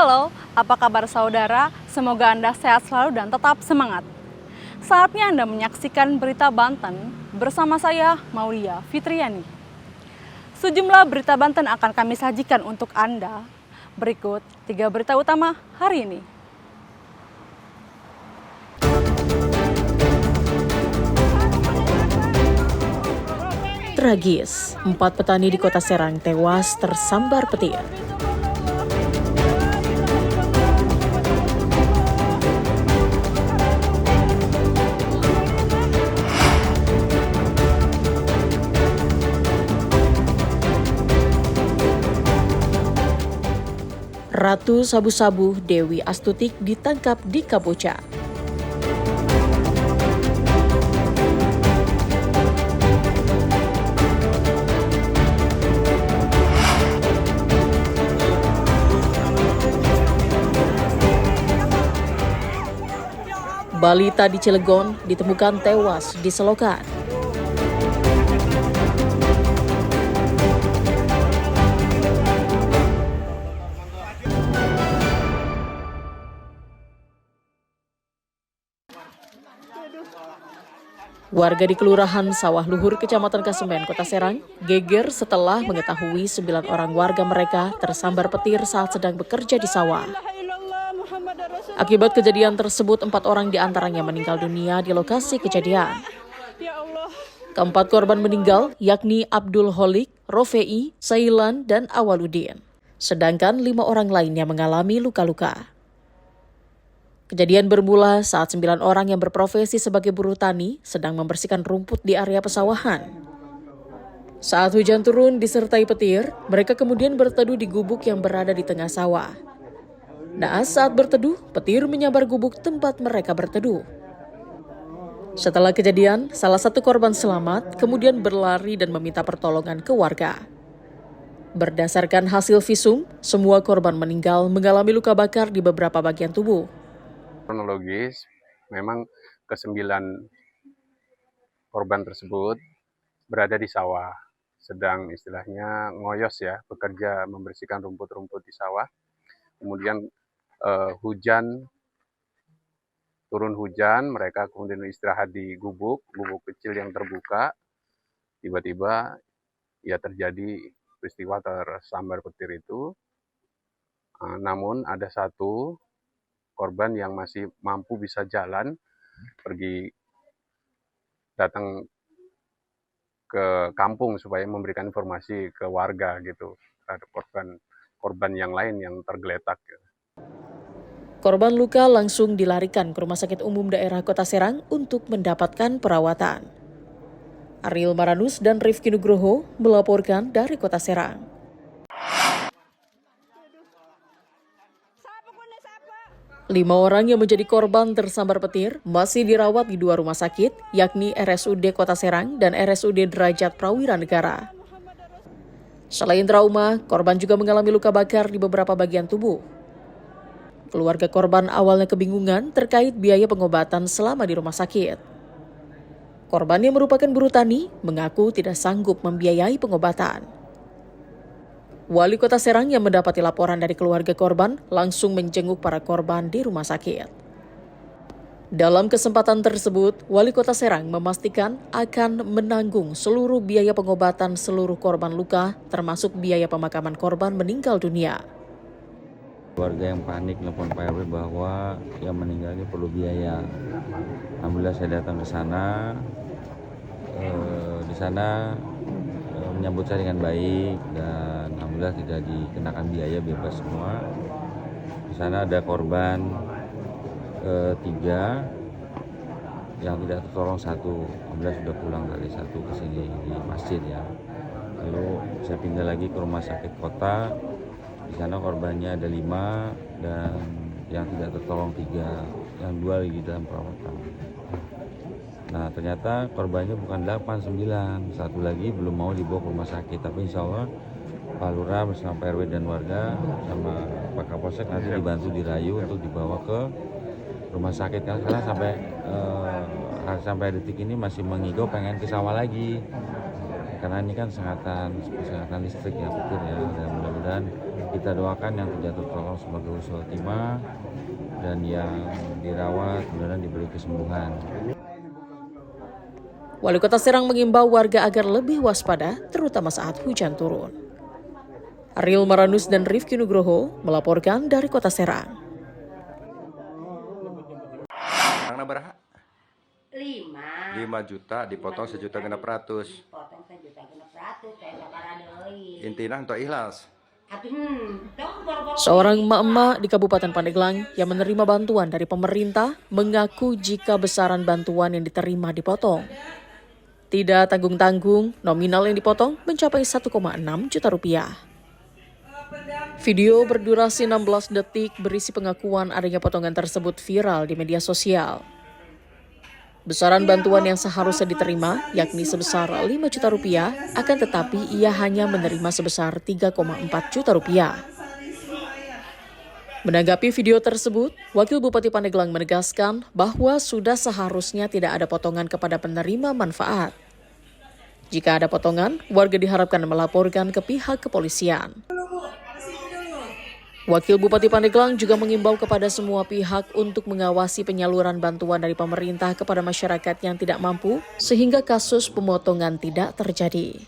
Halo, apa kabar saudara? Semoga Anda sehat selalu dan tetap semangat. Saatnya Anda menyaksikan Berita Banten bersama saya, Maulia Fitriani. Sejumlah berita Banten akan kami sajikan untuk Anda. Berikut 3 berita utama hari ini. Tragis, 4 petani di Kota Serang tewas tersambar petir. Ratu Sabu-Sabu Dewi Astutik ditangkap di Kamboja. Balita di Cilegon ditemukan tewas di selokan. Warga di Kelurahan Sawah Luhur, Kecamatan Kasemen, Kota Serang, geger setelah mengetahui 9 orang warga mereka tersambar petir saat sedang bekerja di sawah. Akibat kejadian tersebut, 4 orang diantaranya meninggal dunia di lokasi kejadian. Keempat korban meninggal yakni Abdul Holik, Rofei, Sailan, dan Awaludin. Sedangkan 5 orang lainnya mengalami luka-luka. Kejadian bermula saat 9 orang yang berprofesi sebagai buruh tani sedang membersihkan rumput di area pesawahan. Saat hujan turun disertai petir, mereka kemudian berteduh di gubuk yang berada di tengah sawah. Naas saat berteduh, petir menyambar gubuk tempat mereka berteduh. Setelah kejadian, salah satu korban selamat, kemudian berlari dan meminta pertolongan ke warga. Berdasarkan hasil visum, semua korban meninggal mengalami luka bakar di beberapa bagian tubuh. Kronologis, memang ke-9 korban tersebut berada di sawah, sedang istilahnya ngoyos ya, bekerja membersihkan rumput-rumput di sawah. Kemudian turun hujan, mereka kemudian istirahat di gubuk kecil yang terbuka. Tiba-tiba ya terjadi peristiwa tersambar petir itu. Namun ada satu korban yang masih mampu bisa jalan, datang ke kampung supaya memberikan informasi ke warga gitu terhadap korban yang lain yang tergeletak. Korban luka langsung dilarikan ke Rumah Sakit Umum Daerah Kota Serang untuk mendapatkan perawatan. Ariel Maranus dan Rifki Nugroho melaporkan dari Kota Serang. 5 orang yang menjadi korban tersambar petir masih dirawat di 2 rumah sakit, yakni RSUD Kota Serang dan RSUD Derajat Prawira Negara. Selain trauma, korban juga mengalami luka bakar di beberapa bagian tubuh. Keluarga korban awalnya kebingungan terkait biaya pengobatan selama di rumah sakit. Korban yang merupakan buruh tani mengaku tidak sanggup membiayai pengobatan. Wali Kota Serang yang mendapati laporan dari keluarga korban langsung menjenguk para korban di rumah sakit. Dalam kesempatan tersebut, Wali Kota Serang memastikan akan menanggung seluruh biaya pengobatan seluruh korban luka, termasuk biaya pemakaman korban meninggal dunia. Warga yang panik nelfon Pak RW bahwa yang meninggal ini perlu biaya. Alhamdulillah saya datang ke sana. Di sana menyambut saya dengan baik dan alhamdulillah tidak dikenakan biaya, bebas semua. Di sana ada korban 3 yang tidak tertolong 1. Alhamdulillah sudah pulang dari 1 ke sini di masjid ya. Lalu saya pindah lagi ke rumah sakit kota. Di sana korbannya ada 5 dan yang tidak tertolong 3, yang 2 lagi dalam perawatan. Nah ternyata korbannya bukan 8, 9, 1 lagi belum mau dibawa ke rumah sakit. Tapi insya Allah Pak Lurah bersama Pak RW dan warga sama Pak Kapolsek nanti dibantu dirayu untuk dibawa ke rumah sakit. Karena sampai detik ini masih mengigau pengen ke sawah lagi. karena ini kan sengatan listrik ya petir ya, dan mudah-mudahan kita doakan yang tidak tertolong semoga husnul khotimah dan yang dirawat mudah-mudahan diberi kesembuhan. Wali Kota Serang mengimbau warga agar lebih waspada, terutama saat hujan turun. Ariel Maranus dan Rifki Nugroho melaporkan dari Kota Serang. Angna berapa? 5 juta dipotong 1,6 juta. Dipotong 1,6 juta saya sabaraha deui. Intina untuk ikhlas. Seorang emak-emak di Kabupaten Pandeglang yang menerima bantuan dari pemerintah mengaku jika besaran bantuan yang diterima dipotong. Tidak tanggung-tanggung, nominal yang dipotong mencapai 1,6 juta rupiah. Video berdurasi 16 detik berisi pengakuan adanya potongan tersebut viral di media sosial. Besaran bantuan yang seharusnya diterima, yakni sebesar 5 juta rupiah, akan tetapi ia hanya menerima sebesar 3,4 juta rupiah. Menanggapi video tersebut, Wakil Bupati Pandeglang menegaskan bahwa sudah seharusnya tidak ada potongan kepada penerima manfaat. Jika ada potongan, warga diharapkan melaporkan ke pihak kepolisian. Wakil Bupati Pandeglang juga mengimbau kepada semua pihak untuk mengawasi penyaluran bantuan dari pemerintah kepada masyarakat yang tidak mampu, sehingga kasus pemotongan tidak terjadi.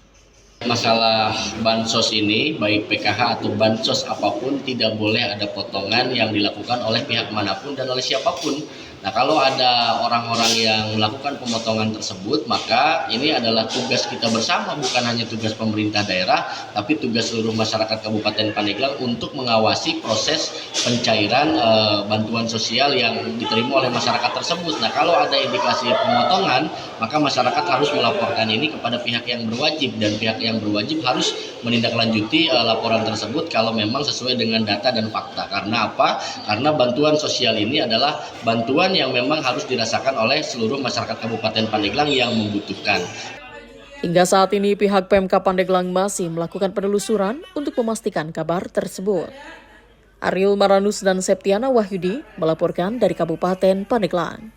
Masalah bansos ini, baik PKH atau bansos apapun, tidak boleh ada potongan yang dilakukan oleh pihak manapun dan oleh siapapun. Nah, kalau ada orang-orang yang melakukan pemotongan tersebut, maka ini adalah tugas kita bersama, bukan hanya tugas pemerintah daerah, tapi tugas seluruh masyarakat Kabupaten Pandeglang untuk mengawasi proses pencairan bantuan sosial yang diterima oleh masyarakat tersebut. Nah, kalau ada indikasi pemotongan, maka masyarakat harus melaporkan ini kepada pihak yang berwajib, dan pihak yang berwajib harus menindaklanjuti laporan tersebut kalau memang sesuai dengan data dan fakta. Karena apa? Karena bantuan sosial ini adalah bantuan yang memang harus dirasakan oleh seluruh masyarakat Kabupaten Pandeglang yang membutuhkan. Hingga saat ini pihak Pemkab Pandeglang masih melakukan penelusuran untuk memastikan kabar tersebut. Ariel Maranus dan Septiana Wahyudi melaporkan dari Kabupaten Pandeglang.